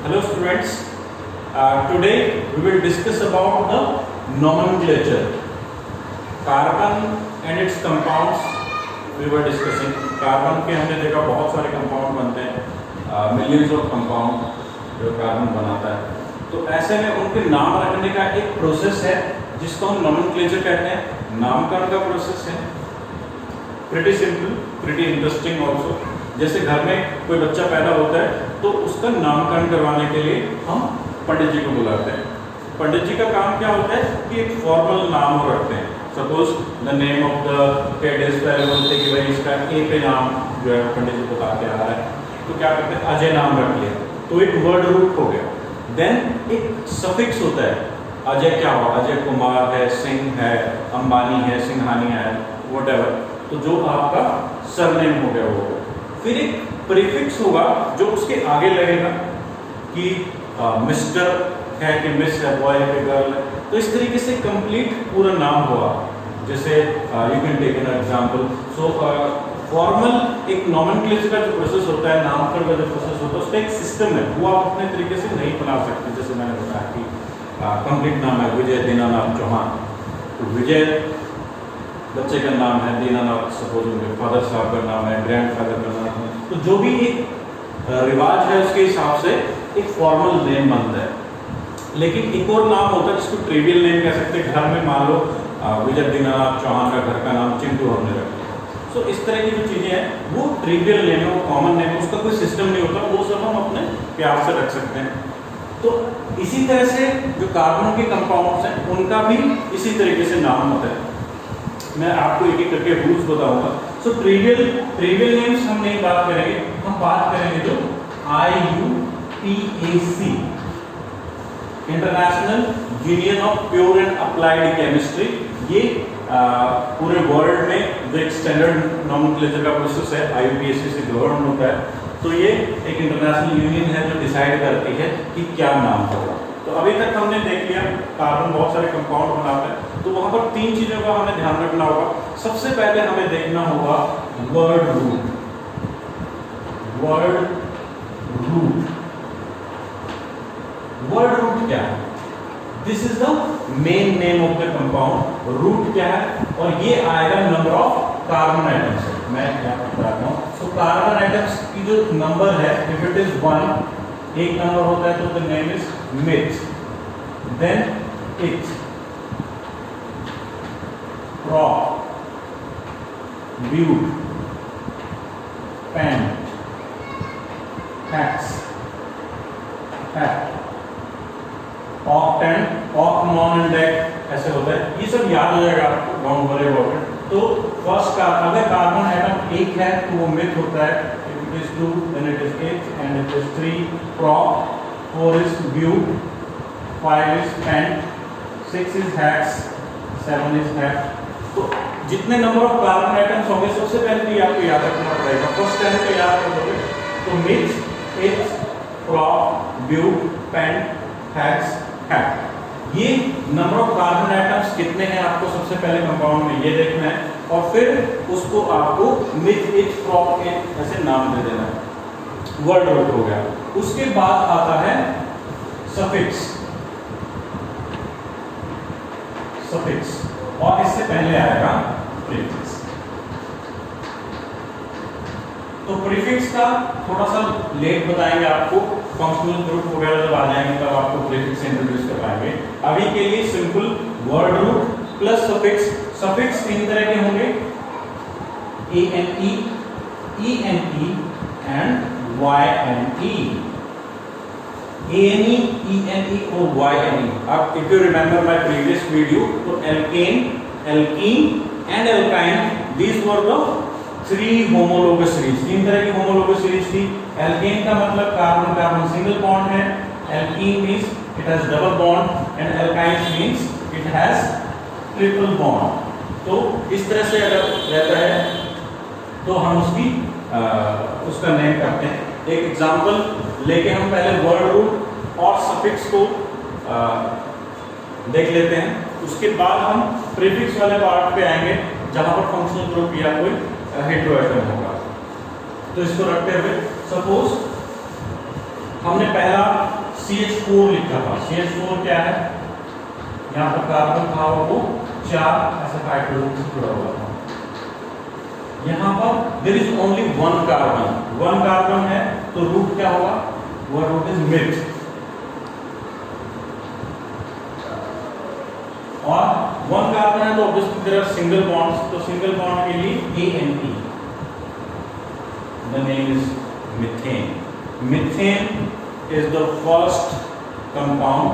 Hello students, today we will discuss about the nomenclature. Carbon and its compounds we were discussing. Carbon के हमने देखा बहुत सारे compound बनते हैं, मिलियंस ऑफ कंपाउंड जो कार्बन बनाता है. तो ऐसे में उनके नाम रखने का एक प्रोसेस है जिसको हम नोमेनक्लेचर कहते हैं. नामकरण का प्रोसेस है. Pretty simple, pretty interesting also. जैसे घर में कोई बच्चा पैदा होता है तो उसका नामकरण करवाने के लिए हम पंडित जी को बुलाते हैं. पंडित जी का काम क्या होता है कि एक फॉर्मल नाम वो रखते हैं. Suppose the name of the kid is, पहले बोलते कि भाई इसका ए पे नाम जो है पंडित जी बता के आ रहा है, तो क्या करते हैं अजय नाम रख लिया, तो एक वर्ड रूट हो गया. देन एक सफिक्स होता है. अजय क्या हुआ, अजय कुमार है, सिंह है, अंबानी है, सिंघानिया है, व्हाटएवर. तो जो आपका सरनेम हो गया वो. फिर एक प्रीफिक्स होगा जो उसके आगे लगेगा कि मिस्टर है कि मिस है, बॉय है कि गर्ल है. तो इस तरीके से कंप्लीट पूरा नाम हुआ. जैसे you can take an example. So formal एक नोमेनक्लेचर का जो प्रोसेस होता है, नामकरण का जो प्रोसेस होता है, उसका एक सिस्टम है. वो आप अपने तरीके से नहीं बना सकते. जैसे मैंने बताया कि कंप्लीट नाम है विजय दीनानाथ चौहान, तो विजय बच्चे का नाम है, दीनानाथ सपोज उनके फादर साहब का नाम है, ग्रैंडफादर का नाम है. तो जो भी एक रिवाज है उसके हिसाब से एक फॉर्मल नेम बनता है. लेकिन एक और नाम होता है जिसको ट्रिवियल नेम कह सकते हैं. घर में मान लो विजय दीनानाथ चौहान का घर का नाम चिंटू हमने रख लिया. सो इस तरह की जो चीज़ें हैं वो ट्रिवियल नेम है, वो कॉमन नेम है, उसका कोई सिस्टम नहीं होता. वो सब हम अपने प्यार से रख सकते हैं. तो इसी तरह से जो कार्बन के कंपाउंड्स हैं उनका भी इसी तरीके से नाम होता है. मैं आपको एक एक करके रूल्स बताऊंगा. सो ट्रिवियल नेम्स हम नहीं बात करेंगे, हम बात करेंगे जो IUPAC, international union of pure and applied chemistry. ये पूरे वर्ल्ड में जो एक स्टैंडर्ड नोमेनक्लेचर का प्रोसेस है IUPAC से गवर्न होता है. तो ये एक इंटरनेशनल यूनियन है जो डिसाइड करती है कि क्या नाम होगा. तो अभी तक हमने देख लिया कार्बन बहुत सारे कंपाउंड बनाता है. तो वहां पर तीन चीजों का हमें ध्यान रखना होगा. सबसे पहले हमें देखना होगा word root. Word root, word root क्या है? This is the main name of the compound. Root क्या है? और ये आएगा नंबर ऑफ कार्बन एटम्स. मैं क्या बताता हूँ. सो कार्बन एटम्स की जो नंबर है, इफ इट इज 1, एक नंबर होता है तो the name is meth. Then eth, prop, bute, pen, hex, hep, octant, octanon and dec ऐसे होता है. ये सब याद हो जाएगा आपको, डोंट वरी अबाउट इट. तो फर्स्ट का अगर कार्बन एटम एक है तो वो मिथ होता है. If it is 2 then it is eighth, and it is 3 prop, 4 is bute, 5 is pent, 6 is hex, 7 is hep. तो जितने नंबर ऑफ कार्बन एटम्स होंगे सबसे पहले भी आपको याद रखना पड़ेगा. फर्स्ट टाइम पे याद करोगे तो मिथ, इथ, प्रॉप, ब्यूट, पेंट, हेक्स, हेप. ये नंबर ऑफ कार्बन एटम्स कितने हैं आपको सबसे पहले कंपाउंड में ये देखना है. और फिर उसको आपको मिथ, इथ, प्रॉप के ऐसे नाम दे देना है. वर्ड रूट हो गया. उसके बाद आता है सफिक्स. सफिक्स और इससे पहले आएगा प्रीफिक्स. तो प्रीफिक्स का थोड़ा सा लेट बताएंगे आपको. फंक्शनल ग्रुप वगैरह जब आ जाएंगे तब आपको प्रीफिक्स इंट्रोड्यूस करवाएंगे. अभी के लिए simple word root plus suffix. Suffix तीन तरह के होंगे, ANE, ENE and YNE. ANE, ENE और YNE. अब if you remember my previous video, तो alkane, alkene and alkyne, these were the three homologous series. तीन तरह की homologous series थी. alkane का मतलब कार्बन कार्बन सिंगल बॉन्ड है. alkene means it has double bond and alkyne means it has triple bond. तो इस तरह से अगर रहता है तो हम उसका नेम करते हैं. एक एग्जाम्पल लेके हम पहले वर्ड रूट और सफिक्स को देख लेते हैं. उसके बाद हम प्रीफिक्स वाले पार्ट पे आएंगे जहां पर फंक्शनल ग्रुप या कोई हेटेरोएटम होगा. तो इसको रखते हुए सपोज हमने पहला CH4 लिखा था। CH4 क्या है? यहाँ पर कार्बन था और वो 4 ऐसे हाइड्रोजन से जुड़ा हुआ था। यहाँ पर there is only one carbon है, तो रूट क्या होगा? वो रूट इज मिथ। और वन कार्बन है तो obviously there are single bonds, तो सिंगल बॉन्ड के लिए ANE, the name is methane. Methane is the first compound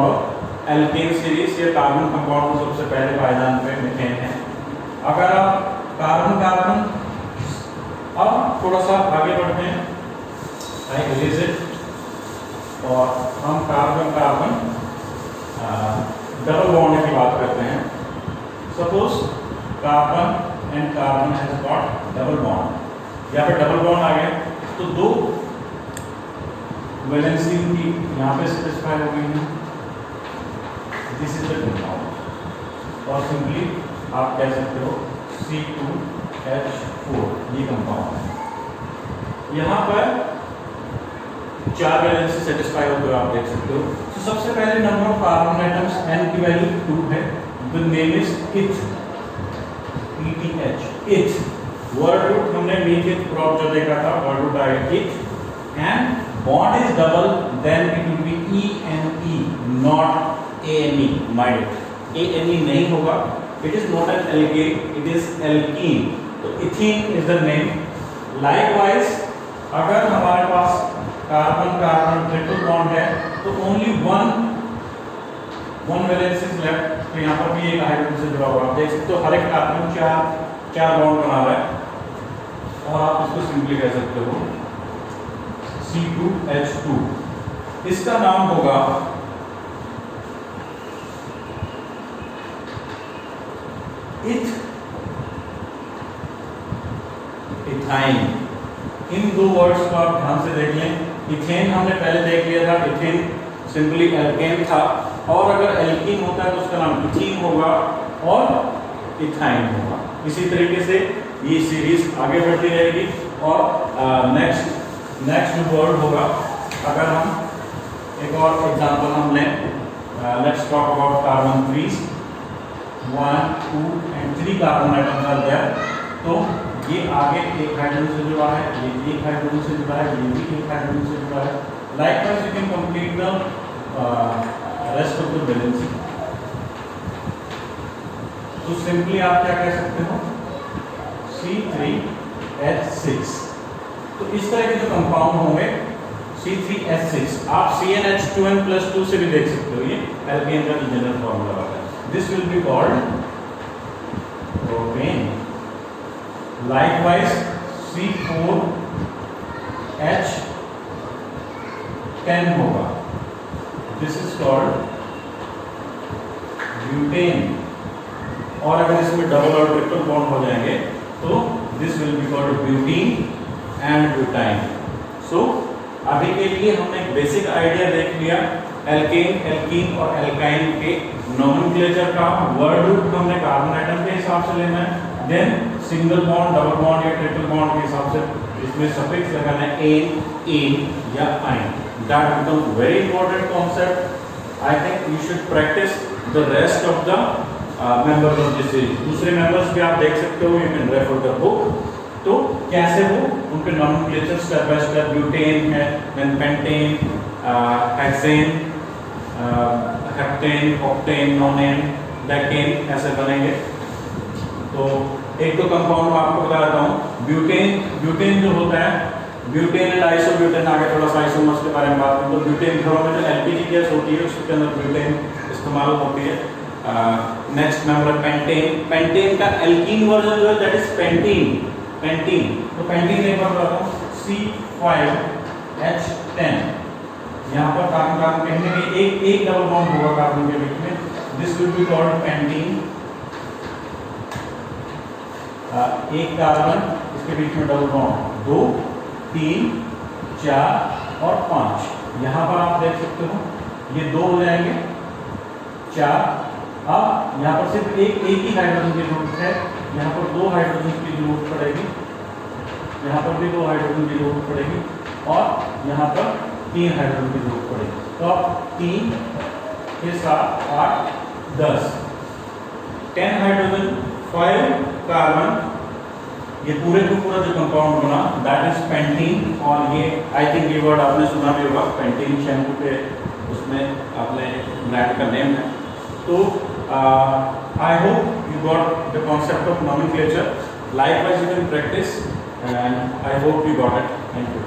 of alkane series. ये कार्बन कंपाउंड में सबसे पहले पायदान पे मीथेन है। अगर आप कार्बन अब थोड़ा सा आगे बढ़ते हैं, आई रिलीज इट, और हम कार्बन डबल बॉन्ड की बात करते हैं। Suppose carbon and carbon has got double bond. यहाँ पे डबल बॉन्ड आ गया तो दो वैलेंसी की यहाँ पे स्पेसिफाई हो गई है। दिस इज द कंपाउंड, और सिंपली आप कह सकते हो C2H4 ये कंपाउंड है। यहाँ पर 4 वैलेंसी सेटिस्फाई होते हुए आप देख सकते हो। तो सबसे पहले number of carbon atoms n की वैल्यू 2 है। The name is eth, ETH, eth. Word root हमने मीथेन प्रॉप जो देखा था, वर्ड रूट आया eth, and bond is double, then it will be ENE, not ANE। Mind ANE नहीं होगा, it is not an alkane, it is alkene. तो ethene is the name. Likewise अगर हमारे पास कार्बन ट्रिपल बॉन्ड है तो only one valence is left, तो यहाँ पर भी एक हाइड्रोजन से जुड़ा हुआ आप देख सकते हो। हर एक कार्बन चार बॉन्ड बना रहा है, और आप इसको सिंपली कह सकते हो C2H2। इसका नाम होगा इथाइन। इन दो वर्ड्स को आप ध्यान से देख लें। इथेन हमने पहले देख लिया था, इथेन सिंपली एल्केन था, और अगर एल्कीन होता है तो उसका नाम इथीन होगा और इथाइन होगा। इसी तरीके से ये सीरीज आगे बढ़ती रहेगी, और नेक्स्ट वर्ड होगा, अगर हम एक और एग्जांपल हम लें, let's talk about carbon 3, 1, 2 and 3 carbon atoms are there. तो ये आगे एक हाइड्रोजन से जुड़ा है, ये एक हाइड्रोजन से जुड़ा है, ये भी एक हाइड्रोजन से जुड़ा है। Likewise you can complete the rest of the valency. तो सिंपली आप क्या कह सकते हो? C3H6। तो इस तरह के जो कंपाउंड होंगे C3H6, आप CnH2n+2 से भी देख सकते हो, ये एल्केन का जनरल फॉर्मूला होता है। This will be called propane. Likewise, C4H10 होगा, दिस इज कॉल्ड ब्यूटेन। और अगर इसमें डबल और ट्रिपल बॉन्ड हो जाएंगे तो this will be called butene and butyne. So अभी के लिए हमने एक बेसिक आइडिया देख लिया एल्केन, एल्कीन और एल्काइन के नोमेनक्लेचर का। वर्ड रूट हमने कार्बन एटम के हिसाब से लेना है, then single bond, double bond या ट्रिपल बॉन्ड के हिसाब से इसमें सफिक्स लगाना है एन या yne. That becomes very important concept. I think you should practice the rest of the members of this series. दूसरे मेंबर्स भी आप देख सकते हो, you can refer the book. तो कैसे वो उनके nomenclature step by step, butane है, then pentane, hexane, heptane, octane, nonane, decane, ऐसे बनेंगे। तो एक दो कंपाउंड मैं आपको बता देता हूँ। ब्यूटेन जो होता है, ब्यूटेन एंड आइसोब्यूटेन, आगे थोड़ा सा आइसोमर्स के बारे में बात करें तो ब्यूटेन घरों में जो एलपीजी गैस होती है उसके अंदर ब्यूटेन इस्तेमाल होती है। Next number pentane. पेंटेन का एल्कीन वर्जन जो है दैट इज पेंटीन। तो पेंटीन एक बार बताता हूँ, C5H10। यहाँ पर कार्बन कहीं ना कहीं एक डबल बॉन्ड होगा कार्बन के बीच में, this will be called pentane. एक कार्बन, इसके बीच में डबल बॉन्ड 2, 3, 4 और 5। यहाँ पर आप देख सकते हो ये 2 हो जाएंगे, 4। अब यहाँ पर सिर्फ एक ही हाइड्रोजन की जरूरत है, यहाँ पर 2 हाइड्रोजन की जरूरत पड़ेगी, यहाँ पर भी 2 हाइड्रोजन की जरूरत पड़ेगी। और यहाँ पर 3 हाइड्रोजन की जरूरत पड़ेगी। तो अब 3 के साथ 8 10 10 हाइड्रोजन 5 कार्बन, ये पूरे का पूरा जो कंपाउंड बना दैट इज पेंटीन। और ये आई थिंक ये वर्ड आपने सुना भी होगा, पेंटीन शैम्पू के उसमें आपने ब्रांड का नेम है। तो I hope you got the concept of nomenclature. Likewise you can practice and I hope you got it. Thank you.